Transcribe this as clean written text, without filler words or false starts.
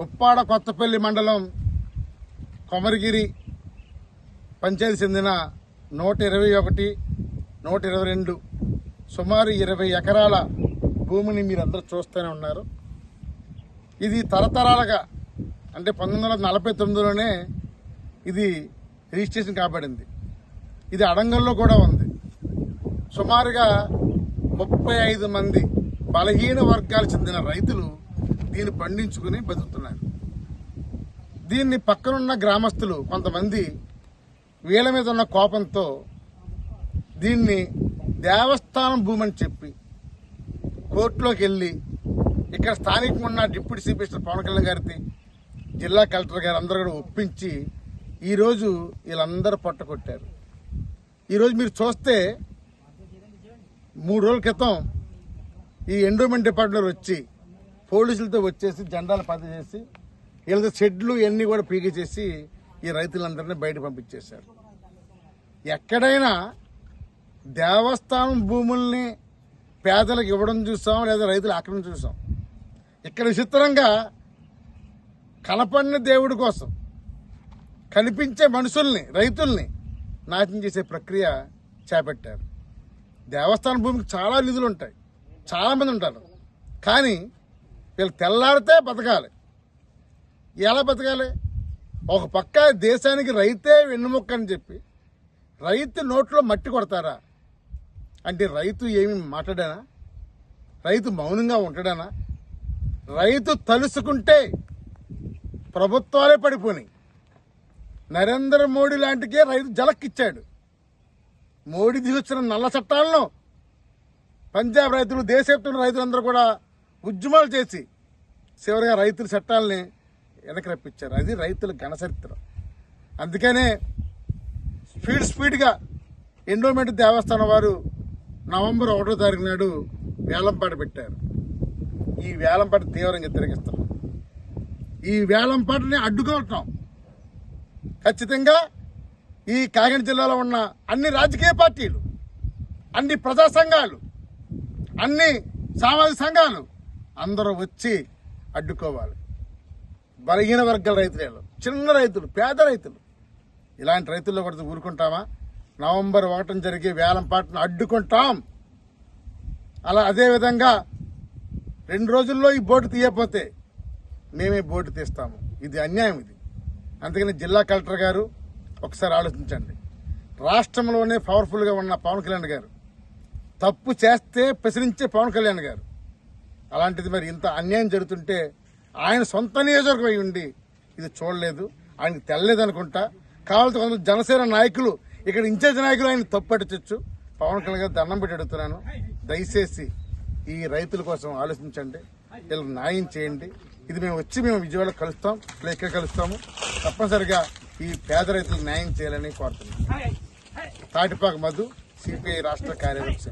ఉప్పాడ కొత్తపల్లి మండలం కొమరగిరి పంచాయతీ చెందిన 121, 122 సుమారు 20 ఎకరాల భూమిని మీరందరూ చూస్తూనే ఉన్నారు. ఇది తరతరాలుగా అంటే 1949లోనే ఇది రిజిస్ట్రేషన్ కాబడింది. ఇది అడంగల్లో కూడా ఉంది. సుమారుగా 35 మంది బలహీన వర్గాలు చెందిన రైతులు దీన్ని పండించుకుని బతుకుతున్నారు. దీన్ని పక్కనున్న గ్రామస్తులు కొంతమంది వీళ్ళ మీద ఉన్న కోపంతో దీన్ని దేవస్థానం భూమి అని చెప్పి కోర్టులోకి వెళ్లి ఇక్కడ స్థానికంగా ఉన్న deputy chief minister Pawan Kalyan గారికి, జిల్లా కలెక్టర్ గారు అందరూ కూడా ఒప్పించి ఈరోజు వీళ్ళందరూ పట్టుకొట్టారు. ఈరోజు మీరు చూస్తే 3 రోజుల క్రితం ఈ ఎండోమెంట్ డిపార్ట్మెంట్ వచ్చి పోలీసులతో వచ్చేసి జెండాలు పది చేసి వీళ్ళ షెడ్లు ఇవన్నీ కూడా పీకి చేసి ఈ రైతులందరినీ బయట పంపించేశారు. ఎక్కడైనా దేవస్థానం భూముల్ని పేదలకు ఇవ్వడం చూసాం, లేదా రైతులు ఆక్రమణ చూసాం. ఇక్కడ విచిత్రంగా కనపడిన దేవుడి కోసం కనిపించే మనుషుల్ని, రైతుల్ని నాశనం చేసే ప్రక్రియ చేపట్టారు. దేవస్థానం భూమికి చాలా నిధులు ఉంటాయి, చాలా మంది ఉంటారు. కానీ వీళ్ళు తెల్లారితే బతకాలి. ఎలా బతకాలి? ఒక పక్క దేశానికి రైతే వెన్నుముక్క అని చెప్పి రైతు నోట్లో మట్టి కొడతారా? అంటే రైతు ఏమి మాట్లాడానా? రైతు మౌనంగా ఉంటాడానా? రైతు తలుసుకుంటే ప్రభుత్వాలే పడిపోయి. నరేంద్ర మోడీ లాంటికే రైతు జలక్కిచ్చాడు. మోడీ తీసుకొచ్చిన నల్ల చట్టాలను పంజాబ్ రైతులు, దేశవ్యాప్తంగా రైతులందరూ కూడా ఉద్యమాలు చేసి చివరిగా రైతుల చట్టాలని వెనక్కి రప్పించారు. అది రైతుల ఘనచరిత్ర. అందుకనే స్పీడ్గా ఎండోమెంట్ దేవస్థానం వారు నవంబర్ 1వ తారీఖు నాడు వేలంపాట పెట్టారు. ఈ వేలంపాట తీవ్రంగా వ్యతిరేకిస్తున్నాం. ఈ వేలంపాటని అడ్డుకోవటం ఖచ్చితంగా ఈ కాకినాడ జిల్లాలో ఉన్న అన్ని రాజకీయ పార్టీలు, అన్ని ప్రజా సంఘాలు, అన్ని సామాజిక సంఘాలు అందరూ వచ్చి అడ్డుకోవాలి. బలహీన వర్గాల రైతులు, చిన్న రైతులు, పేద రైతులు, ఇలాంటి రైతుల్లో కూడా ఊరుకుంటామా? నవంబర్ 1న జరిగే వేలంపాటను అడ్డుకుంటాం. అదేవిధంగా 2 రోజుల్లో ఈ బోర్డు తీయకపోతే మేమే బోర్డు తీస్తాము. ఇది అన్యాయం. ఇది అందుకని జిల్లా కలెక్టర్ గారు ఒకసారి ఆలోచించండి. రాష్ట్రంలోనే పవర్ఫుల్గా ఉన్న పవన్ కళ్యాణ్ గారు తప్పు చేస్తే ప్రశ్నించే పవన్ కళ్యాణ్ గారు, అలాంటిది మరి ఇంత అన్యాయం జరుగుతుంటే ఆయన సొంత నియోజకవర్గం అయి ఉండి ఇది చూడలేదు, ఆయనకి తెల్లలేదు అనుకుంటా. కావాలంటే కొంతమంది జనసేన నాయకులు, ఇక్కడ ఇన్ఛార్జ్ నాయకులు ఆయన తప్పట్టించచ్చు. పవన్ కళ్యాణ్ గారు దండం పెట్టి అడుగుతున్నాను, దయచేసి ఈ రైతుల కోసం ఆలోచించండి, వీళ్ళకి న్యాయం చేయండి. ఇది మేము విజయవాడలో కలుస్తాం, ఇక్కడ కలుస్తాము. తప్పనిసరిగా ఈ పేద రైతులకు న్యాయం చేయాలని కోరుతున్నాం. తాటిపాక మధు, సిపిఐ రాష్ట్ర కార్యదర్శి.